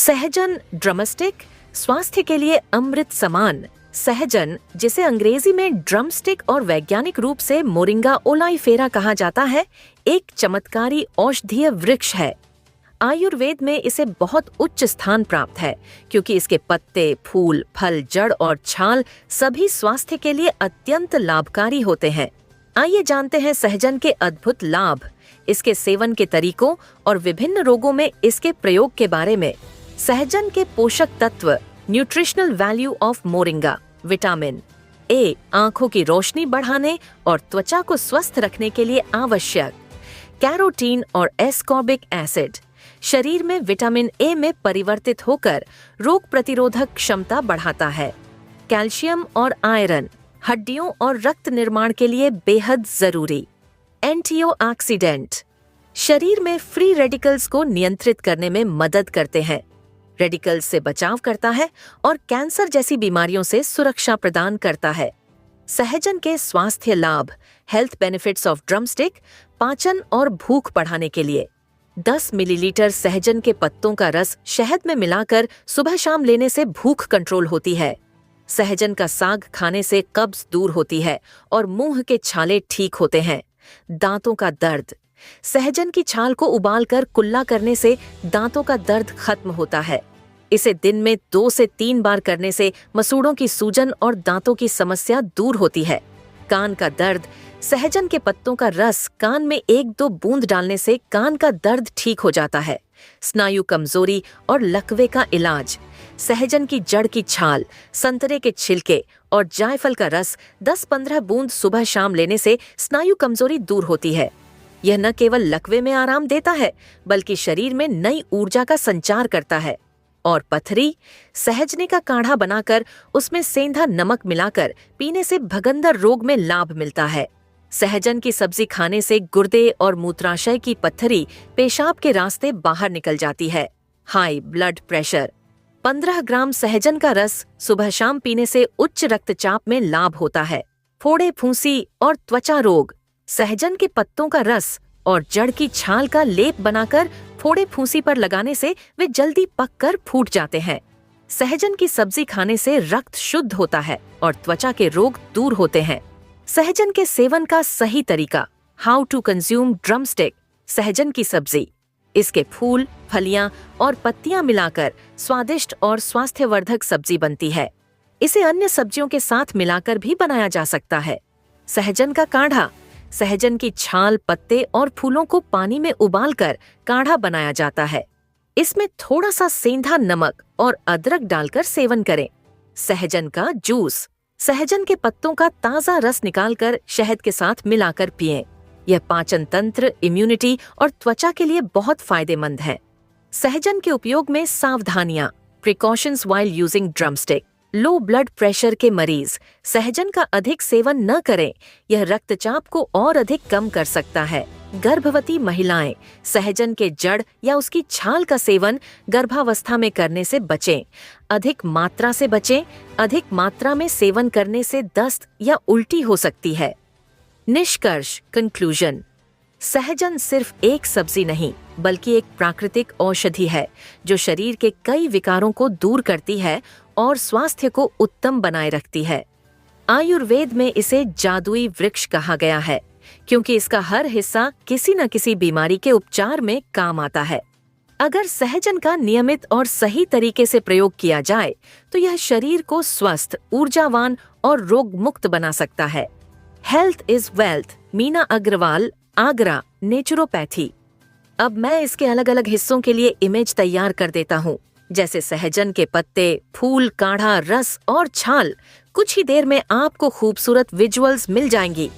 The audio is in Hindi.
सहजन ड्रमस्टिक स्वास्थ्य के लिए अमृत समान। सहजन, जिसे अंग्रेजी में ड्रमस्टिक और वैज्ञानिक रूप से मोरिंगा ओलाइफेरा कहा जाता है, एक चमत्कारी औषधीय वृक्ष है। आयुर्वेद में इसे बहुत उच्च स्थान प्राप्त है क्योंकि इसके पत्ते, फूल, फल, जड़ और छाल सभी स्वास्थ्य के लिए अत्यंत लाभकारी होते हैं। आइए जानते हैं सहजन के अद्भुत लाभ, इसके सेवन के तरीकों और विभिन्न रोगों में इसके प्रयोग के बारे में। सहजन के पोषक तत्व। Nutritional value of moringa. Vitamin A, आंखों की रोशनी बढ़ाने और त्वचा को स्वस्थ रखने के लिए आवश्यक। कैरोटीन और एस्कॉर्बिक एसिड, शरीर में विटामिन ए में परिवर्तित होकर रोग प्रतिरोधक क्षमता बढ़ाता है। कैल्शियम और आयरन, हड्डियों और रक्त निर्माण के लिए बेहद जरूरी। एंटीऑक्सीडेंट, शरीर में फ्री रेडिकल्स को नियंत्रित करने में मदद करते हैं। रेडिकल्स से बचाव करता है और कैंसर जैसी बीमारियों से सुरक्षा प्रदान करता है। सहजन के स्वास्थ्य लाभ। हेल्थ बेनिफिट्स ऑफ ड्रमस्टिक, पाचन और भूख बढ़ाने के लिए 10 मिलीलीटर सहजन के पत्तों का रस शहद में मिलाकर सुबह शाम लेने से भूख कंट्रोल होती है। सहजन का साग खाने से कब्ज दूर होती है और मुंह के छाले ठीक होते हैं। दांतों का दर्द, सहजन की छाल को उबालकर कुल्ला करने से दांतों का दर्द खत्म होता है। इसे दिन में 2 से 3 बार करने से मसूड़ों की सूजन और दांतों की समस्या दूर होती है। कान का दर्द, सहजन के पत्तों का रस कान में 1-2 बूंद डालने से कान का दर्द ठीक हो जाता है। स्नायु कमजोरी और लकवे का इलाज, सहजन की जड़ की छाल, संतरे के छिलके और जायफल का रस 10-15 बूंद सुबह शाम लेने से स्नायु कमजोरी दूर होती है। यह न केवल लकवे में आराम देता है बल्कि शरीर में नई ऊर्जा का संचार करता है। और पथरी, सहजने का काढ़ा बनाकर उसमें सेंधा नमक मिलाकर पीने से भगंदर रोग में लाभ मिलता है। सहजन की सब्जी खाने से गुर्दे और मूत्राशय की पत्थरी पेशाब के रास्ते बाहर निकल जाती है। हाई ब्लड प्रेशर, 15 ग्राम सहजन का रस सुबह शाम पीने से उच्च रक्तचाप में लाभ होता है। फोड़े, फुंसी और त्वचा रोग, सहजन के पत्तों का रस और जड़ की छाल का लेप बनाकर फोड़े फूंसी पर लगाने से वे जल्दी पककर फूट जाते हैं। सहजन की सब्जी खाने से रक्त शुद्ध होता है और त्वचा के रोग दूर होते हैं। सहजन के सेवन का सही तरीका। हाउ टू कंज्यूम ड्रमस्टिक, सहजन की सब्जी। इसके फूल, फलियां और पत्तियां मिलाकर स्वादिष्ट और स्वास्थ्यवर्धक सब्जी बनती है। इसे अन्य सब्जियों के साथ मिलाकर भी बनाया जा सकता है। सहजन का काढ़ा, सहजन की छाल, पत्ते और फूलों को पानी में उबालकर काढ़ा बनाया जाता है। इसमें थोड़ा सा सेंधा नमक और अदरक डालकर सेवन करें। सहजन का जूस, सहजन के पत्तों का ताजा रस निकालकर शहद के साथ मिलाकर पिएं। यह पाचन तंत्र, इम्यूनिटी और त्वचा के लिए बहुत फायदेमंद है। सहजन के उपयोग में सावधानियां। Precautions while using drumstick. Low blood pressure के मरीज सहजन का अधिक सेवन न करें, यह रक्तचाप को और अधिक कम कर सकता है। गर्भवती महिलाएं सहजन के जड़ या उसकी छाल का सेवन गर्भावस्था में करने से बचें। अधिक मात्रा से बचें। अधिक मात्रा में सेवन करने से दस्त या उल्टी हो सकती है। निष्कर्ष, कंक्लूजन, सहजन सिर्फ एक सब्जी नहीं बल्कि एक प्राकृतिक औषधि है जो शरीर के कई विकारों को दूर करती है और स्वास्थ्य को उत्तम बनाए रखती है। आयुर्वेद में इसे जादुई वृक्ष कहा गया है क्योंकि इसका हर हिस्सा किसी न किसी बीमारी के उपचार में काम आता है। अगर सहजन का नियमित और सही तरीके से प्रयोग किया जाए तो यह शरीर को स्वस्थ, ऊर्जावान और रोग मुक्त बना सकता है। Health is wealth. Meena Agarwal, Agra, naturopathy. अब मैं इसके अलग अलग हिस्सों के लिए इमेज तैयार कर देता हूँ, जैसे सहजन के पत्ते, फूल, काढ़ा, रस और छाल। कुछ ही देर में आपको खूबसूरत विजुअल्स मिल जाएंगी।